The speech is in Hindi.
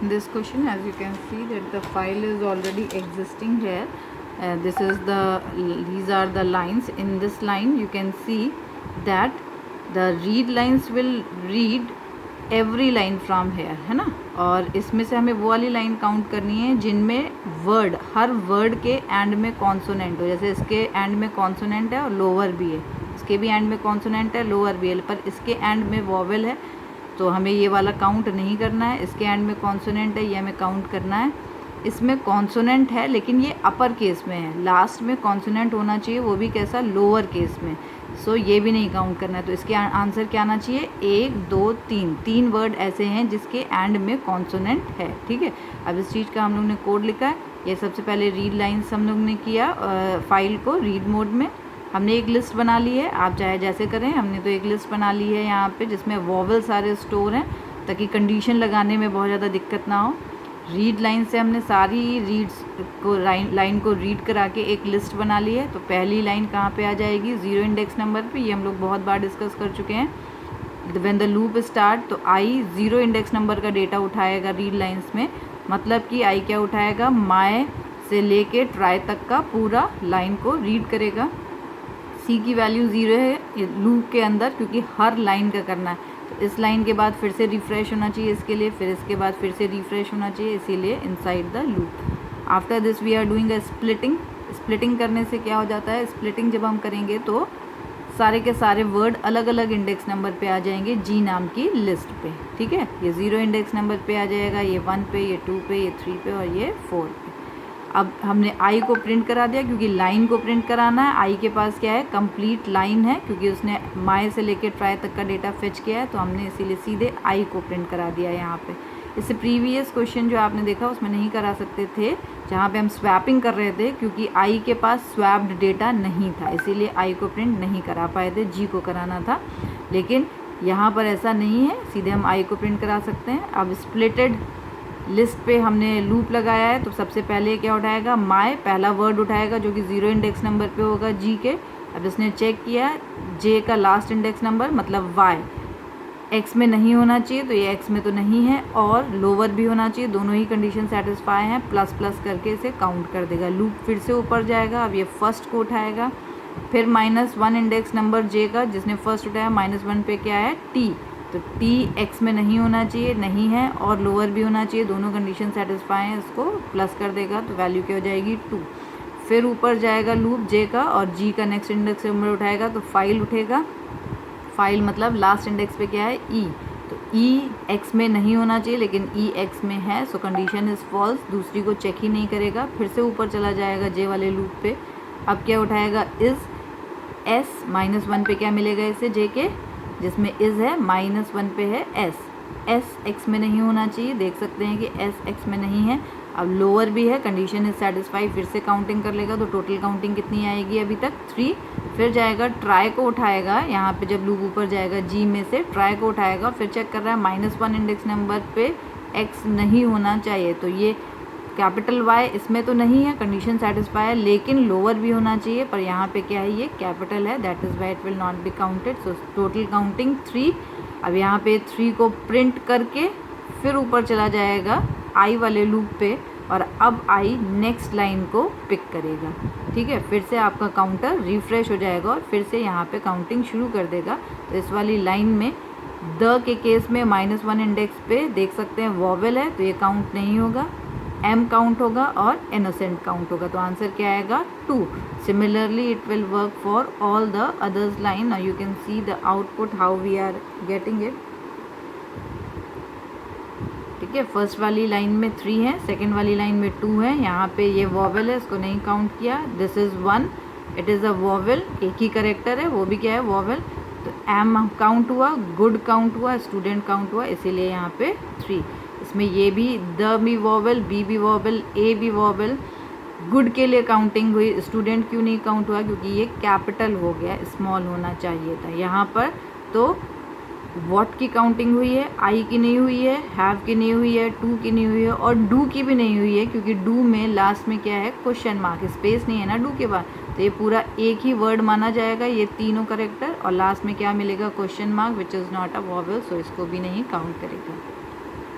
this question, as you can see that the file is already existing here. These are the lines. In this line you can see that the read lines will read every line from here, है ना. और इसमें से हमें वो वाली लाइन काउंट करनी है जिनमें वर्ड, हर वर्ड के एंड में कॉन्सोनेंट हो. जैसे इसके एंड में कॉन्सोनेंट है और लोअर भी है, इसके भी एंड में कॉन्सोनेंट है, लोअर भी है, पर इसके एंड में वॉवेल है तो हमें ये वाला काउंट नहीं करना है. इसके एंड में कॉन्सोनेंट है, ये हमें काउंट करना है. इसमें कॉन्सोनेंट है लेकिन ये अपर केस में है, लास्ट में कॉन्सोनेंट होना चाहिए, वो भी कैसा, लोअर केस में. सो ये भी नहीं काउंट करना है. तो इसके आंसर क्या आना चाहिए, 1 2 3. 3 वर्ड ऐसे हैं जिसके एंड में कॉन्सोनेंट है. ठीक है. अब इस चीज़ का हम लोग ने कोड लिखा है. ये सबसे पहले रीड लाइन्स हम लोग ने किया, फाइल को रीड मोड में हमने एक लिस्ट बना ली है. आप चाहे जैसे करें, हमने तो एक लिस्ट बना ली है यहाँ पे जिसमें वॉवल सारे स्टोर हैं ताकि कंडीशन लगाने में बहुत ज़्यादा दिक्कत ना हो. रीड लाइन से हमने सारी रीड्स को लाइन को रीड करा के एक लिस्ट बना ली है. तो पहली लाइन कहाँ पे आ जाएगी, 0 इंडेक्स नंबर पे. ये हम लोग बहुत बार डिस्कस कर चुके हैं. व्हेन द लूप स्टार्ट, तो आई 0 इंडेक्स नंबर का डेटा उठाएगा रीड लाइन्स में. मतलब कि आई क्या उठाएगा, माय से लेके ट्राई तक का पूरा लाइन को रीड करेगा. सी की वैल्यू 0 है लूप के अंदर क्योंकि हर लाइन का करना है. तो इस लाइन के बाद फिर से रिफ़्रेश होना चाहिए इसके लिए, फिर इसके बाद फिर से रिफ़्रेश होना चाहिए, इसीलिए inside the loop. After this we are doing a splitting. Splitting करने से क्या हो जाता है, स्प्लिटिंग जब हम करेंगे तो सारे के सारे वर्ड अलग अलग इंडेक्स नंबर पे आ जाएंगे जी नाम की लिस्ट पे. ठीक है. ये 0 इंडेक्स नंबर पे आ जाएगा, ये 1 पे, ये 2 पे, ये 3 पे और ये 4 पे. अब हमने आई को प्रिंट करा दिया क्योंकि लाइन को प्रिंट कराना है. आई के पास क्या है, कंप्लीट लाइन है क्योंकि उसने माय से लेके ट्राई तक का डेटा फेच किया है, तो हमने इसीलिए सीधे आई को प्रिंट करा दिया यहाँ पे. इससे प्रीवियस क्वेश्चन जो आपने देखा उसमें नहीं करा सकते थे जहाँ पे हम स्वैपिंग कर रहे थे क्योंकि आई के पास स्वैप्ड डेटा नहीं था, इसीलिए आई को प्रिंट नहीं करा पाए थे, जी को कराना था. लेकिन यहाँ पर ऐसा नहीं है, सीधे हम आई को प्रिंट करा सकते हैं. अब स्प्लिटेड लिस्ट पे हमने लूप लगाया है तो सबसे पहले क्या उठाएगा, माय पहला वर्ड उठाएगा जो कि 0 इंडेक्स नंबर पे होगा जी के. अब इसने चेक किया जे का लास्ट इंडेक्स नंबर मतलब वाई एक्स में नहीं होना चाहिए, तो ये एक्स में तो नहीं है, और लोअर भी होना चाहिए, दोनों ही कंडीशन सेटिस्फाई हैं. प्लस प्लस करके इसे काउंट कर देगा. लूप फिर से ऊपर जाएगा. अब ये फर्स्ट को उठाएगा, फिर -1 इंडेक्स नंबर जे का जिसने फर्स्ट उठाया, -1 पे क्या है, टी. तो टी एक्स में नहीं होना चाहिए, नहीं है, और लोअर भी होना चाहिए, दोनों कंडीशन सेटिस्फाई हैं. इसको प्लस कर देगा तो वैल्यू क्या हो जाएगी, 2. फिर ऊपर जाएगा लूप जे का और जी का नेक्स्ट इंडेक्स नंबर उठाएगा तो फाइल उठेगा. फाइल मतलब लास्ट इंडेक्स पे क्या है, ई. तो ई एक्स में नहीं होना चाहिए लेकिन ई एक्स में है, सो कंडीशन इज़ फॉल्स, दूसरी को चेक ही नहीं करेगा. फिर से ऊपर चला जाएगा जे वाले लूप पे. अब क्या उठाएगा, इज़ एस. -1 पे क्या मिलेगा इसे, जे के, जिसमें इज़ है, -1 पे है एस. एस एक्स में नहीं होना चाहिए, देख सकते हैं कि एस एक्स में नहीं है. अब लोअर भी है, कंडीशन इज सेटिस्फाई, फिर से काउंटिंग कर लेगा तो टोटल काउंटिंग कितनी आएगी अभी तक, 3. फिर जाएगा ट्राई को उठाएगा, यहाँ पे जब लूप ऊपर जाएगा जी में से ट्राई को उठाएगा, फिर चेक कर रहा है -1 इंडेक्स नंबर पे एक्स नहीं होना चाहिए, तो ये कैपिटल वाई इसमें तो नहीं है, कंडीशन सेटिस्फाई है, लेकिन लोअर भी होना चाहिए, पर यहाँ पे क्या है, ये कैपिटल है, that is why it will not be counted. So total counting 3. अब यहाँ पे 3 को प्रिंट करके फिर ऊपर चला जाएगा आई वाले लूप पे, और अब आई नेक्स्ट लाइन को पिक करेगा. ठीक है. फिर से आपका काउंटर रिफ्रेश हो जाएगा और फिर से यहाँ पे काउंटिंग शुरू कर देगा. तो इस वाली लाइन में द के केस में -1 इंडेक्स पे देख सकते हैं वॉवेल है, तो ये काउंट नहीं होगा, एम काउंट होगा और इनोसेंट काउंट होगा. तो आंसर क्या आएगा, 2. Similarly it will work for all the others line. You can see the output how we are getting it. ठीक है. फर्स्ट वाली लाइन में 3 है, सेकेंड वाली लाइन में 2 है. यहाँ पे ये वॉवेल है, इसको नहीं काउंट किया. This is 1, it is a vowel, एक ही करेक्टर है, वो भी क्या है, वॉवेल. तो एम काउंट हुआ, गुड काउंट हुआ, स्टूडेंट काउंट हुआ, इसीलिए यहाँ पे 3. इसमें ये भी द भी वॉवेल, बी भी वॉवेल, ए भी वॉवेल. गुड के लिए काउंटिंग हुई, स्टूडेंट क्यों नहीं काउंट हुआ, क्योंकि ये कैपिटल हो गया, स्मॉल होना चाहिए था यहाँ पर. तो वॉट की काउंटिंग हुई है, आई की नहीं हुई है, हैव की नहीं हुई है, टू की नहीं हुई है, और डू की भी नहीं हुई है क्योंकि डू में लास्ट में क्या है, क्वेश्चन मार्क, स्पेस नहीं है ना डू के बाद. तो ये पूरा एक ही वर्ड माना जाएगा, ये तीनों करेक्टर, और लास्ट में क्या मिलेगा, question mark which is not a vowel, so इसको भी नहीं काउंट करेगा.